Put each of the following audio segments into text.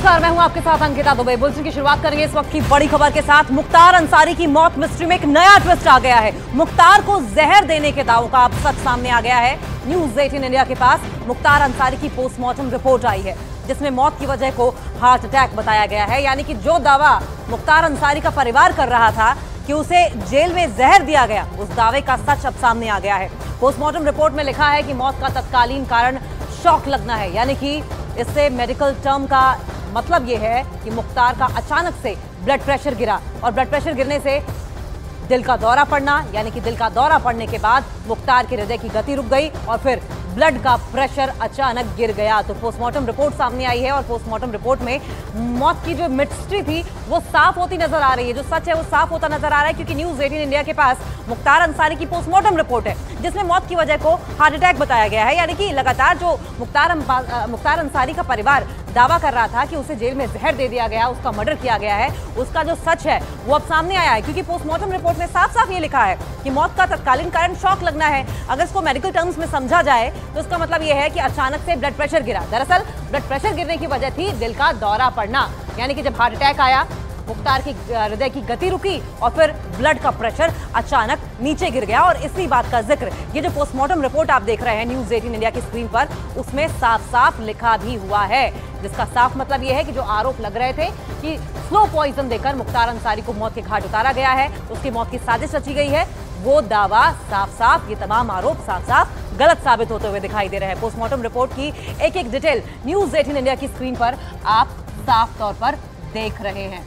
नमस्कार, मैं हूं आपके साथ अंकिता दुबे। बुलेटिन की शुरुआत करेंगे इस वक्त की बड़ी खबर के साथ। मुख्तार अंसारी की मौत मिस्ट्री में एक नया ट्विस्ट आ गया है। मुख्तार को जहर देने के दावों का अब सच सामने आ गया है। न्यूज़ 18 इंडिया के पास मुख्तार अंसारी की पोस्टमार्टम रिपोर्ट आई है, जिसमें मौत की वजह को हार्ट अटैक बताया गया है। यानी कि जो दावा मुख्तार अंसारी का परिवार कर रहा था कि उसे जेल में जहर दिया गया, उस दावे का सच अब सामने आ गया है। पोस्टमार्टम रिपोर्ट में लिखा है कि मौत का तत्कालीन कारण शॉक लगना है। यानी कि इससे मेडिकल टर्म का मतलब यह है कि मुख्तार का अचानक से ब्लड प्रेशर गिरा और ब्लड प्रेशर गिरने से दिल का दौरा पड़ना, यानी कि दिल का दौरा पड़ने के बाद मुख्तार के हृदय की गति रुक गई और फिर ब्लड का प्रेशर अचानक गिर गया। तो पोस्टमार्टम रिपोर्ट सामने आई है और पोस्टमार्टम रिपोर्ट में मौत की जो मिस्ट्री थी वो साफ होती नजर आ रही है। जो सच है वो साफ होता नजर आ रहा है, क्योंकि न्यूज़ 18 इंडिया के पास मुख्तार अंसारी की पोस्टमार्टम रिपोर्ट है, जिसमें मौत की वजह को हार्ट अटैक बताया गया है। यानी कि लगातार जो मुख्तार अंसारी का परिवार दावा कर रहा था कि उसे जेल में जहर दे दिया गया, उसका मर्डर किया गया है, उसका जो सच है वो अब सामने आया है। क्योंकि पोस्टमार्टम रिपोर्ट में साफ साफ ये लिखा है कि मौत का तत्कालीन कारण शॉक लगना है। अगर इसको मेडिकल टर्म्स में समझा जाए तो इसका मतलब यह है कि अचानक से ब्लड प्रेशर गिरा। दरअसल ब्लड प्रेशर गिरने की वजह थी दिल का दौरा पड़ना। यानी कि जब हार्ट अटैक आया, मुख्तार की हृदय की गति रुकी और फिर ब्लड का प्रेशर अचानक नीचे गिर गया। और इसी बात का जिक्र ये जो पोस्टमार्टम रिपोर्ट आप देख रहे हैं न्यूज़ 18 इंडिया की स्क्रीन पर, उसमें साफ साफ लिखा भी हुआ है, जिसका साफ मतलब यह है कि जो आरोप लग रहे थे कि स्लो पॉइजन देकर मुख्तार अंसारी को मौत के घाट उतारा गया है, उसकी मौत की साजिश रची गई है, वो दावा साफ साफ, ये तमाम आरोप साफ साफ गलत साबित होते हुए दिखाई दे रहे हैं। पोस्टमार्टम रिपोर्ट की एक एक डिटेल न्यूज़ 18 इंडिया की स्क्रीन पर आप साफ तौर पर देख रहे हैं।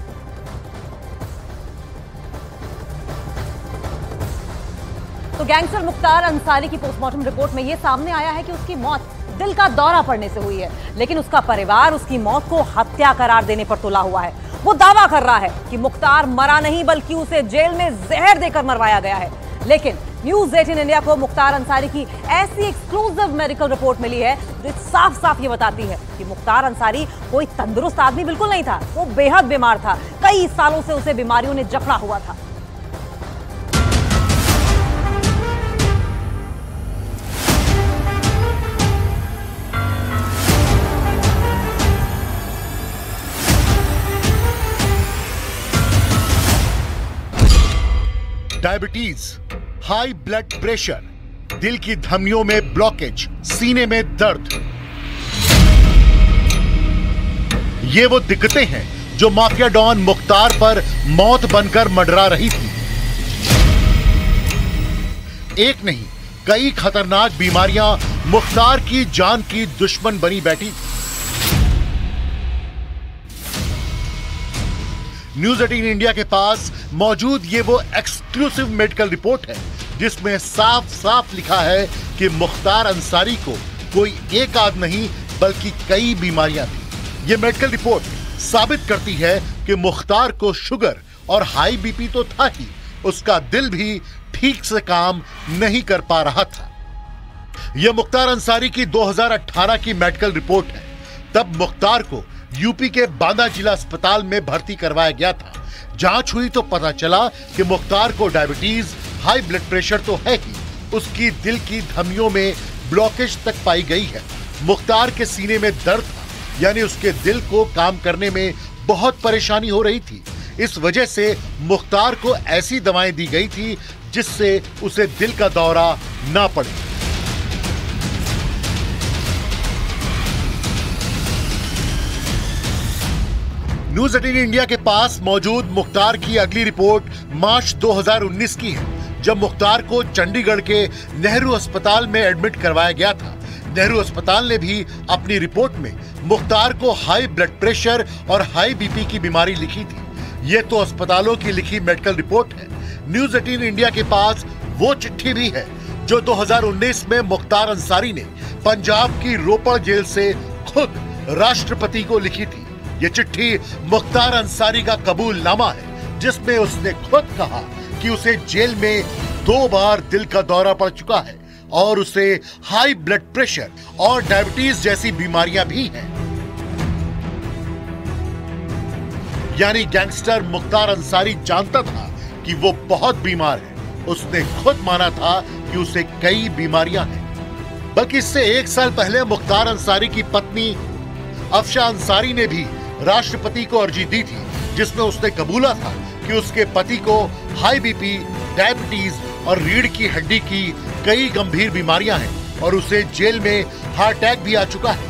तो गैंगस्टर मुख्तार अंसारी की पोस्टमार्टम रिपोर्ट में यह सामने आया है कि उसकी मौत दिल का दौरा पड़ने से हुई है, लेकिन उसका परिवार उसकी मौत को हत्या करार देने पर तुला हुआ है। वो दावा कर रहा है कि मुख्तार मरा नहीं, बल्कि उसे जेल में जहर देकर मरवाया गया है। लेकिन न्यूज़ 18 इंडिया को मुख्तार अंसारी की ऐसी एक्सक्लूसिव मेडिकल रिपोर्ट मिली है जो साफ साफ ये बताती है कि मुख्तार अंसारी कोई तंदुरुस्त आदमी बिल्कुल नहीं था। वो बेहद बीमार था, कई सालों से उसे बीमारियों ने जकड़ा हुआ था। डायबिटीज, हाई ब्लड प्रेशर, दिल की धमनियों में ब्लॉकेज, सीने में दर्द, ये वो दिक्कतें हैं जो माफिया डॉन मुख्तार पर मौत बनकर मंडरा रही थी। एक नहीं, कई खतरनाक बीमारियां मुख्तार की जान की दुश्मन बनी बैठी। न्यूज़ 18 इंडिया के पास मौजूद ये वो एक्सक्लूसिव मेडिकल रिपोर्ट है जिसमें साफ साफ लिखा है कि मुख्तार अंसारी को कोई एक आध नहीं बल्कि कई बीमारियां थी। ये मेडिकल रिपोर्ट साबित करती है कि मुख्तार को शुगर और हाई बीपी तो था ही, उसका दिल भी ठीक से काम नहीं कर पा रहा था। यह मुख्तार अंसारी की 2018 की मेडिकल रिपोर्ट है। तब मुख्तार को यूपी के बांदा जिला अस्पताल में भर्ती करवाया गया था। जांच हुई तो पता चला कि मुख्तार को डायबिटीज, हाई ब्लड प्रेशर तो है ही, उसकी दिल की धमनियों में ब्लॉकेज तक पाई गई है। मुख्तार के सीने में दर्द था, यानी उसके दिल को काम करने में बहुत परेशानी हो रही थी। इस वजह से मुख्तार को ऐसी दवाएं दी गई थी जिससे उसे दिल का दौरा ना पड़े। न्यूज़ 18 इंडिया के पास मौजूद मुख्तार की अगली रिपोर्ट मार्च 2019 की है, जब मुख्तार को चंडीगढ़ के नेहरू अस्पताल में एडमिट करवाया गया था। नेहरू अस्पताल ने भी अपनी रिपोर्ट में मुख्तार को हाई ब्लड प्रेशर और हाई बीपी की बीमारी लिखी थी। ये तो अस्पतालों की लिखी मेडिकल रिपोर्ट है। न्यूज़ 18 इंडिया के पास वो चिट्ठी भी है जो 2019 में मुख्तार अंसारी ने पंजाब की रोपड़ जेल से खुद राष्ट्रपति को लिखी थी। ये चिट्ठी मुख्तार अंसारी का कबूलनामा है, जिसमें उसने खुद कहा कि उसे जेल में 2 बार दिल का दौरा पड़ चुका है और उसे हाई ब्लड प्रेशर और डायबिटीज जैसी बीमारियां भी हैं। यानी गैंगस्टर मुख्तार अंसारी जानता था कि वो बहुत बीमार है। उसने खुद माना था कि उसे कई बीमारियां हैं। बल्कि इससे 1 साल पहले मुख्तार अंसारी की पत्नी अफशा अंसारी ने भी राष्ट्रपति को अर्जी दी थी, जिसमें उसने कबूला था कि उसके पति को हाई बीपी, डायबिटीज और रीढ़ की हड्डी की कई गंभीर बीमारियां हैं और उसे जेल में हार्ट अटैक भी आ चुका है।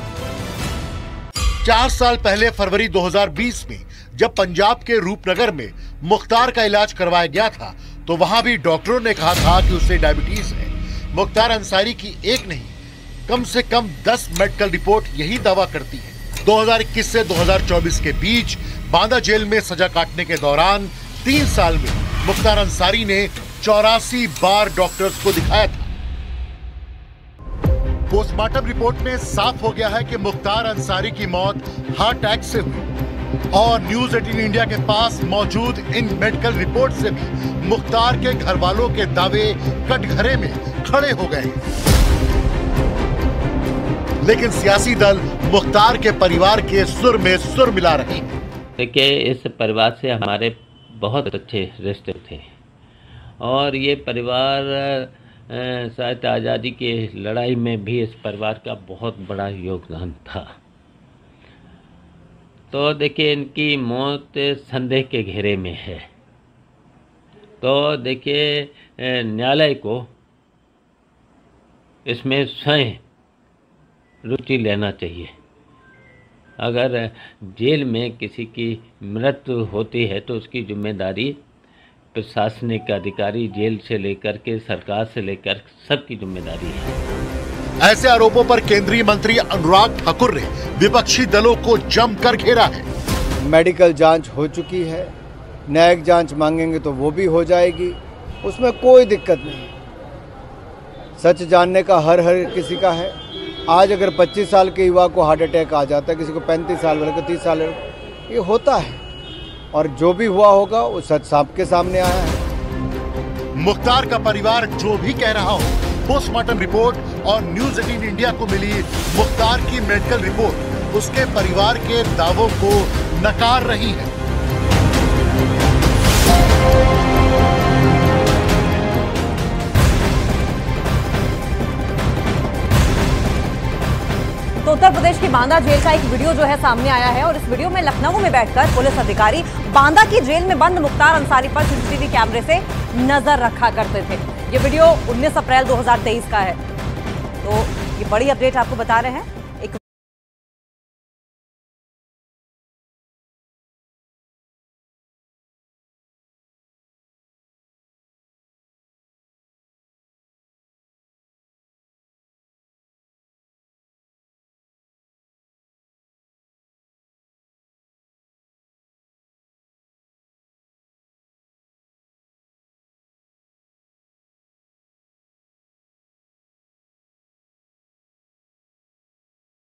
4 साल पहले फरवरी 2020 में जब पंजाब के रूपनगर में मुख्तार का इलाज करवाया गया था, तो वहां भी डॉक्टरों ने कहा था कि उसे डायबिटीज है। मुख्तार अंसारी की एक नहीं, कम से कम 10 मेडिकल रिपोर्ट यही दावा करती है। 2021 से 2024 के बीच बांदा जेल में सजा काटने के दौरान 3 साल में मुख्तार अंसारी ने 84 बार डॉक्टर्स को दिखाया था। पोस्टमार्टम रिपोर्ट में साफ हो गया है कि मुख्तार अंसारी की मौत हार्ट अटैक से हुई और न्यूज 18 इंडिया के पास मौजूद इन मेडिकल रिपोर्ट से भी मुख्तार के घर वालों के दावे कटघरे में खड़े हो गए। लेकिन सियासी दल मुख्तार के परिवार के सुर में सुर मिला रहे हैं। देखिए, इस परिवार से हमारे बहुत अच्छे रिश्ते थे और ये परिवार शायद आज़ादी की लड़ाई में भी इस परिवार का बहुत बड़ा योगदान था। तो देखिए, इनकी मौत संदेह के घेरे में है। तो देखिए, न्यायालय को इसमें स्वयं रुचि लेना चाहिए। अगर जेल में किसी की मृत्यु होती है तो उसकी जिम्मेदारी प्रशासनिक अधिकारी, जेल से लेकर के सरकार से लेकर सबकी जिम्मेदारी है। ऐसे आरोपों पर केंद्रीय मंत्री अनुराग ठाकुर ने विपक्षी दलों को जमकर घेरा है। मेडिकल जांच हो चुकी है, न्यायिक जांच मांगेंगे तो वो भी हो जाएगी, उसमें कोई दिक्कत नहीं। सच जानने का हर किसी का है। आज अगर 25 साल के युवा को हार्ट अटैक आ जाता है, किसी को 35 साल वाले को 30 साल, ये होता है और जो भी हुआ होगा वो सच सबके सामने आया है। मुख्तार का परिवार जो भी कह रहा हो, पोस्टमार्टम रिपोर्ट और न्यूज 18 इंडिया को मिली मुख्तार की मेडिकल रिपोर्ट उसके परिवार के दावों को नकार रही है। तो उत्तर प्रदेश की बांदा जेल का एक वीडियो जो है सामने आया है और इस वीडियो में लखनऊ में बैठकर पुलिस अधिकारी बांदा की जेल में बंद मुख्तार अंसारी पर सीसीटीवी कैमरे से नजर रखा करते थे। ये वीडियो 19 अप्रैल 2023 का है। तो ये बड़ी अपडेट आपको बता रहे हैं।